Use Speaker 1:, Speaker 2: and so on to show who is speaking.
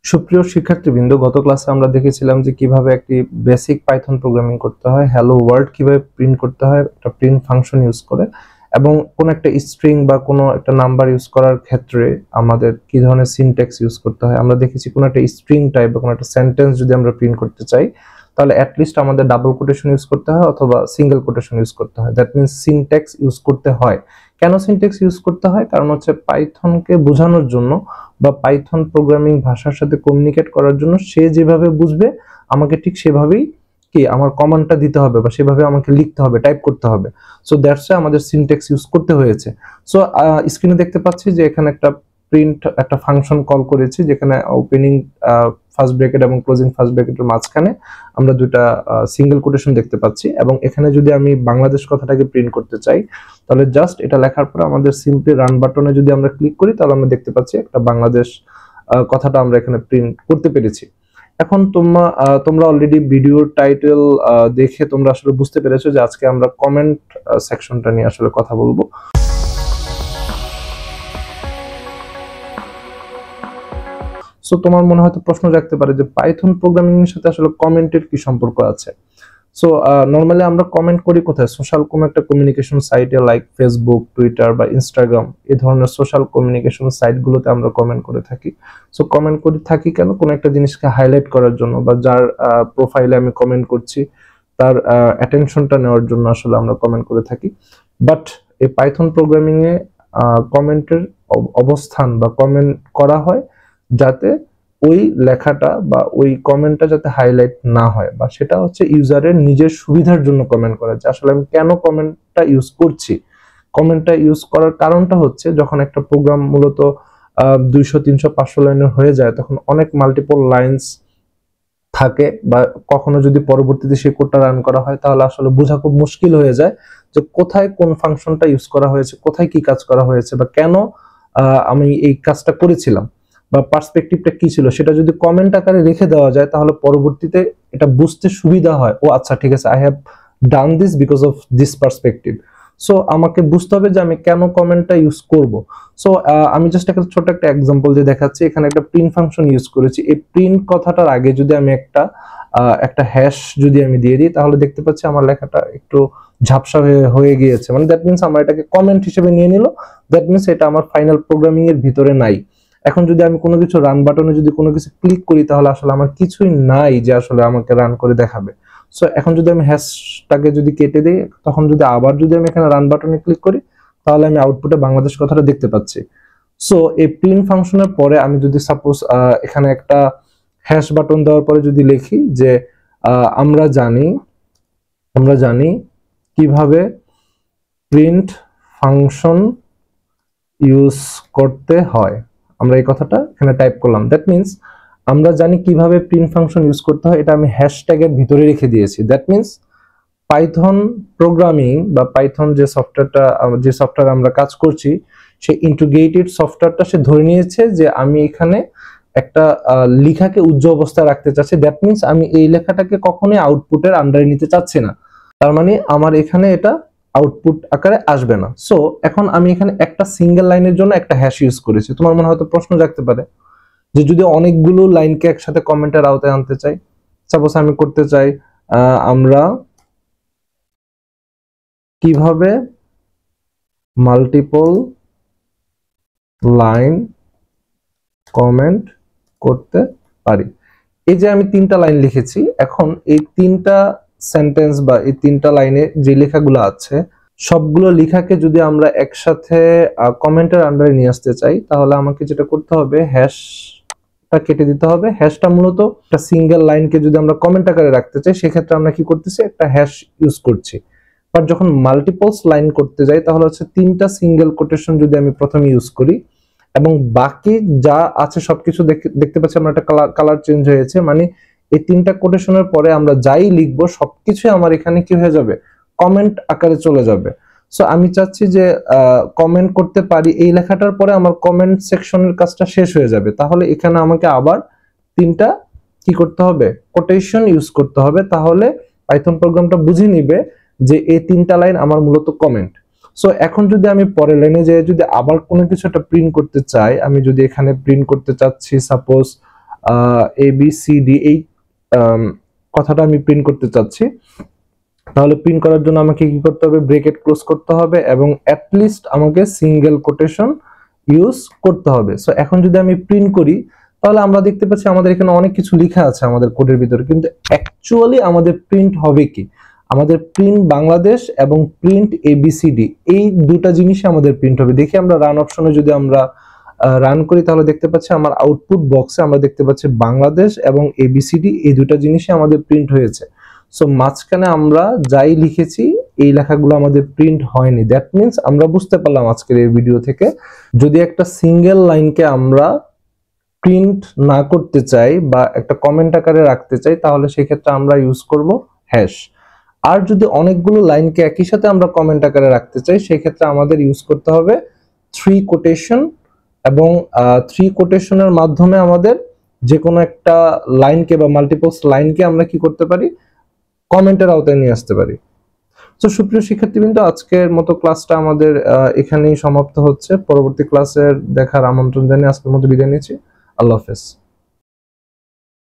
Speaker 1: সুপ্রিয় শিক্ষার্থীবৃন্দ, গত ক্লাসে আমরা দেখেছিলাম যে কিভাবে একটি বেসিক পাইথন প্রোগ্রামিং করতে হয়, হ্যালো ওয়ার্ল্ড কিভাবে প্রিন্ট করতে হয় একটা প্রিন্ট ফাংশন ইউজ করে, এবং কোন একটা স্ট্রিং বা কোনো একটা নাম্বার ইউজ করার ক্ষেত্রে আমাদের কি ধরনের সিনট্যাক্স ইউজ করতে হয়। আমরা দেখেছি কোন একটা স্ট্রিং টাইপ বা কোনো একটা সেন্টেন্স যদি আমরা প্রিন্ট করতে চাই তাহলে অ্যাটলিস্ট আমাদের ডাবল কোটেশন ইউজ করতে হয় অথবা সিঙ্গেল কোটেশন ইউজ করতে হয়। দ্যাট মিনস সিনট্যাক্স ইউজ করতে হয়। কেন সিনট্যাক্স ইউজ করতে হয়? কারণ হচ্ছে পাইথনকে বোঝানোর জন্য বা পাইথন প্রোগ্রামিং ভাষার সাথে কমিউনিকেট করার জন্য সে যেভাবে বুঝবে আমাকে ঠিক সেভাবেই আমার কমান্ডটা দিতে হবে বা সেভাবে আমাকে লিখতে হবে, টাইপ করতে হবে। সো দ্যাটস ওয়াই আমাদের সিনট্যাক্স ইউজ করতে হয়েছে। সো স্ক্রিনে দেখতে পাচ্ছি যে এখানে একটা ফাংশন কল করেছি, যেখানে ওপেনিং ফার্স্ট ব্র্যাকেট এবং ক্লোজিং ফার্স্ট ব্র্যাকেটের মাঝখানে আমরা দুটা সিঙ্গেল কোটেশন দেখতে পাচ্ছি, এবং এখানে যদি আমি বাংলাদেশ কথাটাকে প্রিন্ট করতে চাই তাহলে জাস্ট এটা লেখার পর আমাদের সিম্পলি রান বাটনে যদি আমরা ক্লিক করি তাহলে আমরা দেখতে পাচ্ছি একটা বাংলাদেশ কথাটা আমরা এখানে প্রিন্ট করতে পেরেছি। এখন তোমরা অলরেডি ভিডিওর টাইটেল দেখে তোমরা আসলে বুঝতে পেরেছো যে আজকে আমরা কমেন্ট সেকশনটা নিয়ে আসলে কথা বলবো। সো তোমার মনে হয়তো প্রশ্ন জাগতে পারে যে পাইথন প্রোগ্রামিং এর সাথে আসলে কমেন্টের কি সম্পর্ক আছে। সো নরমালি আমরা কমেন্ট করি কোথায়? সোশ্যাল কোনো একটা কমিউনিকেশন সাইটে, লাইক ফেসবুক, টুইটার বা ইনস্টাগ্রাম, এই ধরনের সোশ্যাল কমিউনিকেশন সাইটগুলোতে আমরা কমেন্ট করে থাকি। সো কমেন্ট করে থাকি কেন? কোনো একটা জিনিসকে হাইলাইট করার জন্য, বা যার প্রোফাইলে আমি কমেন্ট করছি তার অ্যাটেনশনটা নেওয়ার জন্য আসলে আমরা কমেন্ট করে থাকি। বাট এই পাইথন প্রোগ্রামিং এ কমেন্টের অবস্থান বা কমেন্ট করা হয় যাতে ওই লেখাটা বা ওই কমেন্টটা যাতে হাইলাইট না হয়, বা সেটা হচ্ছে ইউজারের নিজের সুবিধার জন্য কমেন্ট করা। যে আসলে আমি কেন কমেন্টটা ইউজ করছি, কমেন্টটা ইউজ করার কারণটা হচ্ছে যখন একটা প্রোগ্রাম মূলত 200, 300, 500 লাইনের হয়ে যায় তখন অনেক মাল্টিপল লাইন্স থাকে, বা কখনো যদি পরবর্তীতে সেই কোডটা রান করা হয় তাহলে আসলে বোঝা খুব মুশকিল হয়ে যায় যে কোথায় কোন ফাংশনটা ইউজ করা হয়েছে, কোথায় কি কাজ করা হয়েছে, বা কেন আমি এই কাজটা করেছিলাম, বা পার্সপেক্টিভটা কি ছিল। সেটা যদি কমেন্ট আকারে রেখে দেওয়া যায় তাহলে পরবর্তীতে এটা বুঝতে সুবিধা হয়। ও আচ্ছা, ঠিক আছে, I have done this because of this perspective. So আমাকে বুঝতে হবে যে আমি কেন কমেন্টটা ইউজ করব। সো আমি জাস্ট একটা ছোট একটা এক্সাম্পল দিয়ে দেখাচ্ছি। এখানে একটা প্রিন্ট ফাংশন ইউজ করেছি। এই প্রিন্ট কথাটার আগে যদি আমি একটা হ্যাশ যদি আমি দিয়ে দিই তাহলে দেখতে পাচ্ছি আমার লেখাটা একটু ঝাপসা হয়ে গিয়েছে। মানে দ্যাট মিনস আমার এটাকে কমেন্ট হিসেবে নিয়ে নিল। দ্যাট মিনস এটা আমার ফাইনাল প্রোগ্রামিং এর ভিতরে নাই। এখন যদি আমি কোনো কিছু রান বাটনে যদি কোনো কিছু ক্লিক করি তাহলে আসলে আমার কিছুই নাই যে আসলে আমাকে রান করে দেখাবে। সো এখন যদি আমি হ্যাশটাকে যদি কেটে দিই, তখন যদি আবার যদি আমি এখানে রান বাটনে ক্লিক করি তাহলে আমি আউটপুটে বাংলাদেশ কথাটা দেখতে পাচ্ছি। সো এই প্রিন্ট ফাংশনের পরে আমি যদি সাপোজ এখানে একটা হ্যাশ বাটন দেওয়ার পরে যদি লিখি যে আমরা জানি কিভাবে প্রিন্ট ফাংশন ইউজ করতে হয়, আমরা এই কথাটা এখানে টাইপ করলাম। দ্যাট মিনস আমরা জানি কিভাবে প্রিন্ট ফাংশন ইউজ করতে হয়, এটা আমি হ্যাশট্যাগের ভিতরে রেখে দিয়েছি। দ্যাট মিনস পাইথন প্রোগ্রামিং বা পাইথন যে সফটওয়্যার আমরা কাজ করছি সেই ইন্টিগ্রেটেড সফটওয়্যারটা সে ধরে নিয়েছে যে আমি এখানে একটা লেখাকে উজ্জ্বল অবস্থায় রাখতে চাচ্ছি। দ্যাট মিনস আমি এই লেখাটাকে কখনোই আউটপুটের আন্ডারে নিতে চাচ্ছি না। তার মানে আমার এখানে এটা আউটপুট আকারে আসবে না। সো এখন আমি এখানে একটা সিঙ্গেল লাইনের জন্য একটা হ্যাশ ইউজ করেছি। তোমার মনে হয়তো প্রশ্ন জাগতে পারে যে যদি অনেকগুলো লাইনকে একসাথে কমেন্টের আওতায় আনতে চাই, সাপোজ আমি করতে চাই আমরা কিভাবে মাল্টিপল লাইন কমেন্ট করতে পারি। এই যে আমি 3টা লাইন লিখেছি, এখন এই 3টা সেন্টেন্স বা এই 3টা লাইনে যে লেখাগুলো আছে সবগুলো লেখাকে যদি আমরা একসাথে কমেন্টের আন্ডারে নিয়ে আসতে চাই তাহলে আমাকে যেটা করতে হবে, হ্যাশটা কেটে দিতে হবে। হ্যাশটা মূলত একটা সিঙ্গেল লাইনকে যদি আমরা কমেন্ট আকারে রাখতে চাই সেক্ষেত্রে আমরা কি করতেছি, একটা হ্যাশ ইউজ করছি। বাট যখন মাল্টিপলস লাইন করতে যাই তাহলে হচ্ছে 3টা সিঙ্গেল কোটেশন যদি আমি প্রথমে ইউজ করি এবং বাকি যা আছে সবকিছু দেখতে পাচ্ছি আমরা একটা কালার চেঞ্জ হয়েছে, মানে এই 3টা কোটেশনের পরে আমরা যাই লিখবো সবকিছু আমার এখানে কি হয়ে যাবে, কমেন্ট আকারে চলে যাবে। সো আমি চাচ্ছি যে কমেন্ট করতে পারি, এই লেখাটার পরে আমার কমেন্ট সেকশনের কাজটা শেষ হয়ে যাবে। তাহলে এখানে আমাকে আবার 3টা কি করতে হবে, কোটেশন ইউজ করতে হবে। তাহলে পাইথন প্রোগ্রামটা বুঝে নিবে যে এই 3টা লাইন আমার মূলত কমেন্ট। সো এখন যদি আমি পরের লাইনে যে যদি আবার কোনো কিছু একটা প্রিন্ট করতে চাই, আমি যদি এখানে প্রিন্ট করতে চাচ্ছি suppose A B C D এই কথাটা আমি প্রিন্ট করতে চাচ্ছি, তাহলে প্রিন্ট করার জন্য আমাকে কি করতে হবে, ব্রেকেট ক্লোজ করতে হবে এবং অ্যাট লিস্ট আমাকে সিঙ্গেল কোটেশন ইউজ করতে হবে। সো এখন যদি আমি প্রিন্ট করি তাহলে আমরা দেখতে পাচ্ছি আমাদের এখানে অনেক কিছু লেখা আছে আমাদের কোডের ভিতরে, কিন্তু অ্যাকচুয়ালি আমাদের প্রিন্ট হবে কি, আমাদের প্রিন্ট বাংলাদেশ এবং প্রিন্ট এবিসিডি এই দুটা জিনিসই আমাদের প্রিন্ট হবে। দেখি আমরা রান অপশনে যদি আমরা রান করি তাহলে দেখতে পাচ্ছি আমার আউটপুট বক্সে আমরা দেখতে পাচ্ছি বাংলাদেশ এবং এবিসিডি এই দুটা জিনিসই আমাদের প্রিন্ট হয়েছে। সো মাঝখানে আমরা যাই লিখেছি এই লেখাগুলো আমাদের প্রিন্ট হয়নি। দ্যাট মিন্স আমরা বুঝতে পারলাম আজকের এই ভিডিও থেকে, যদি একটা সিঙ্গেল লাইনকে আমরা প্রিন্ট না করতে চাই বা একটা কমেন্ট আকারে রাখতে চাই তাহলে সেই ক্ষেত্রে আমরা ইউজ করব হ্যাশ। আর যদি অনেকগুলো লাইনকে একই সাথে আমরা কমেন্ট আকারে রাখতে চাই সেই ক্ষেত্রে আমাদের ইউজ করতে হবে থ্রি কোটেশন, এবং থ্রি কোটেশনের মাধ্যমে আমাদের যে কোনো একটা লাইনকে বা মাল্টিপলস লাইনকে আমরা কি করতে পারি, কমেন্টের আওতায় নিয়ে আসতে পারি। তো সুপ্রিয় শিক্ষার্থীবৃন্দ, আজকের মতো ক্লাসটা আমাদের এখানেই সমাপ্ত হচ্ছে। পরবর্তী ক্লাসের দেখার আমন্ত্রণ জানিয়ে আজকের মতো বিদায় নিচ্ছি। আল্লাহ হাফেজ।